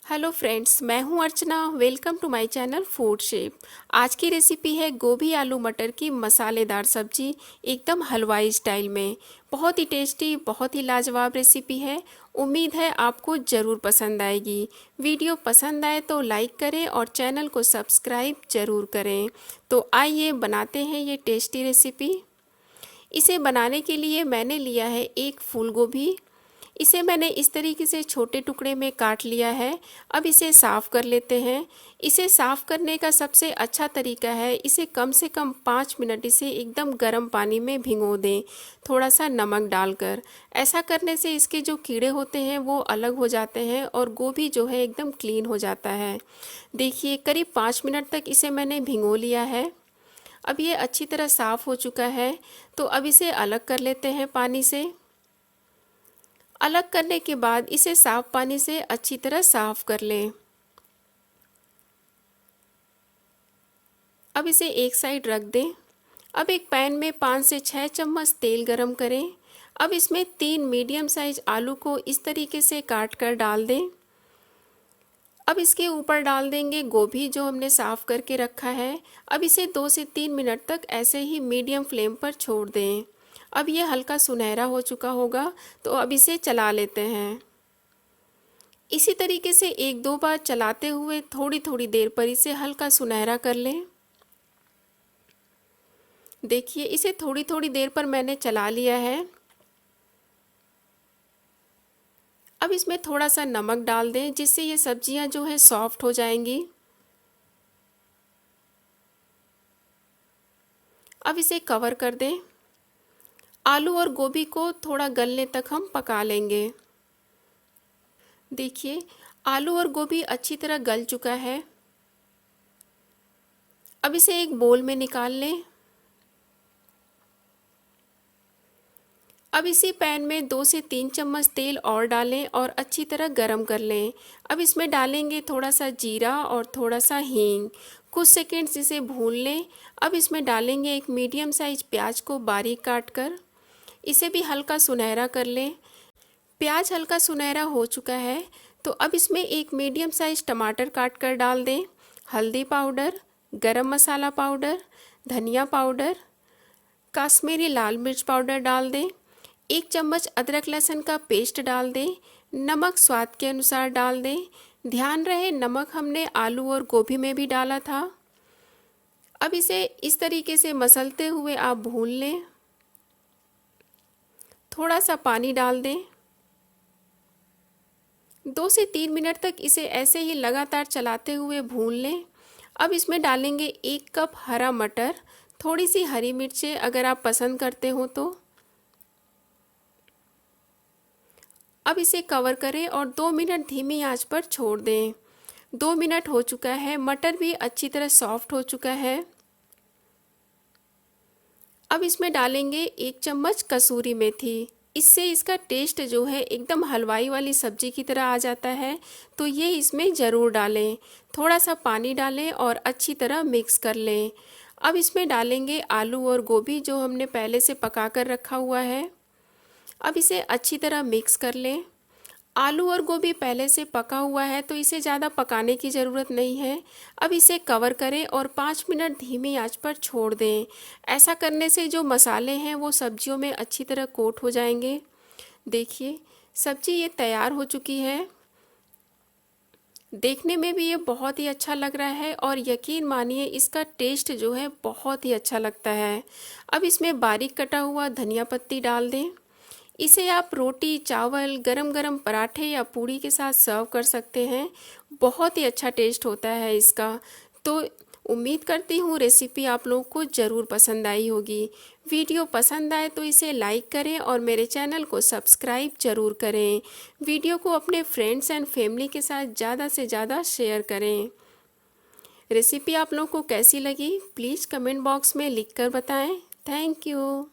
Hello friends, मैं हूं Archana. Welcome to my channel food chef. आज की रेसिपी है गोभी आलू मटर की मसालेदार सब्जी, एकदम हलवाई स्टाइल में। बहुत ही टेस्टी, बहुत ही लाजवाब रेसिपी है। उम्मीद है आपको ज़रूर पसंद आएगी। वीडियो पसंद आए तो लाइक करें और चैनल को सब्सक्राइब ज़रूर करें। तो आइए बनाते हैं ये टेस्टी रेसिपी। इसे बनाने के लिए मैंने लिया है एक फूल गोभी। इसे मैंने इस तरीके से छोटे टुकड़े में काट लिया है। अब इसे साफ़ कर लेते हैं। इसे साफ़ करने का सबसे अच्छा तरीका है, इसे कम से कम 5 मिनट इसे एकदम गर्म पानी में भिगो दें, थोड़ा सा नमक डालकर। ऐसा करने से इसके जो कीड़े होते हैं वो अलग हो जाते हैं और गोभी जो है एकदम क्लीन हो जाता है। देखिए, करीब 5 मिनट तक इसे मैंने भिगो लिया है। अब ये अच्छी तरह साफ़ हो चुका है, तो अब इसे अलग कर लेते हैं पानी से। अलग करने के बाद इसे साफ पानी से अच्छी तरह साफ कर लें। अब इसे एक साइड रख दें। अब एक पैन में 5 से 6 चम्मच तेल गरम करें। अब इसमें 3 मीडियम साइज आलू को इस तरीके से काट कर डाल दें। अब इसके ऊपर डाल देंगे गोभी जो हमने साफ करके रखा है। अब इसे 2 से 3 मिनट तक ऐसे ही मीडियम फ्लेम पर छोड़ दें। अब ये हल्का सुनहरा हो चुका होगा, तो अब इसे चला लेते हैं। इसी तरीके से एक दो बार चलाते हुए थोड़ी थोड़ी देर पर इसे हल्का सुनहरा कर लें। देखिए, इसे थोड़ी थोड़ी देर पर मैंने चला लिया है। अब इसमें थोड़ा सा नमक डाल दें, जिससे ये सब्जियां जो है सॉफ्ट हो जाएंगी। अब इसे कवर कर दें। आलू और गोभी को थोड़ा गलने तक हम पका लेंगे। देखिए, आलू और गोभी अच्छी तरह गल चुका है। अब इसे एक बोल में निकाल लें। अब इसी पैन में 2 से 3 चम्मच तेल और डालें और अच्छी तरह गरम कर लें। अब इसमें डालेंगे थोड़ा सा जीरा और थोड़ा सा हींग। कुछ सेकंड्स इसे भून लें। अब इसमें डालेंगे एक मीडियम साइज प्याज को बारीक काट कर। इसे भी हल्का सुनहरा कर लें। प्याज हल्का सुनहरा हो चुका है, तो अब इसमें एक मीडियम साइज टमाटर काट कर डाल दें। हल्दी पाउडर, गरम मसाला पाउडर, धनिया पाउडर, कश्मीरी लाल मिर्च पाउडर डाल दें। 1 चम्मच अदरक लहसुन का पेस्ट डाल दें। नमक स्वाद के अनुसार डाल दें। ध्यान रहे, नमक हमने आलू और गोभी में भी डाला था। अब इसे इस तरीके से मसलते हुए आप भून लें। थोड़ा सा पानी डाल दें। 2 से 3 मिनट तक इसे ऐसे ही लगातार चलाते हुए भून लें। अब इसमें डालेंगे 1 कप हरा मटर, थोड़ी सी हरी मिर्चें अगर आप पसंद करते हो तो। अब इसे कवर करें और 2 मिनट धीमी आंच पर छोड़ दें। 2 मिनट हो चुका है, मटर भी अच्छी तरह सॉफ्ट हो चुका है। अब इसमें डालेंगे 1 चम्मच कसूरी मेथी। इससे इसका टेस्ट जो है एकदम हलवाई वाली सब्जी की तरह आ जाता है, तो ये इसमें ज़रूर डालें। थोड़ा सा पानी डालें और अच्छी तरह मिक्स कर लें। अब इसमें डालेंगे आलू और गोभी जो हमने पहले से पका कर रखा हुआ है। अब इसे अच्छी तरह मिक्स कर लें। आलू और गोभी पहले से पका हुआ है, तो इसे ज़्यादा पकाने की ज़रूरत नहीं है। अब इसे कवर करें और 5 मिनट धीमी आंच पर छोड़ दें। ऐसा करने से जो मसाले हैं वो सब्जियों में अच्छी तरह कोट हो जाएंगे। देखिए, सब्जी ये तैयार हो चुकी है। देखने में भी ये बहुत ही अच्छा लग रहा है और यकीन मानिए इसका टेस्ट जो है बहुत ही अच्छा लगता है। अब इसमें बारीक कटा हुआ धनिया पत्ती डाल दें। इसे आप रोटी, चावल, गरम गरम पराठे या पूड़ी के साथ सर्व कर सकते हैं। बहुत ही अच्छा टेस्ट होता है इसका। तो उम्मीद करती हूँ रेसिपी आप लोगों को ज़रूर पसंद आई होगी। वीडियो पसंद आए तो इसे लाइक करें और मेरे चैनल को सब्सक्राइब ज़रूर करें। वीडियो को अपने फ्रेंड्स एंड फैमिली के साथ ज़्यादा से ज़्यादा शेयर करें। रेसिपी आप लोगों को कैसी लगी प्लीज़ कमेंट बॉक्स में लिख कर बताएँ। Thank you.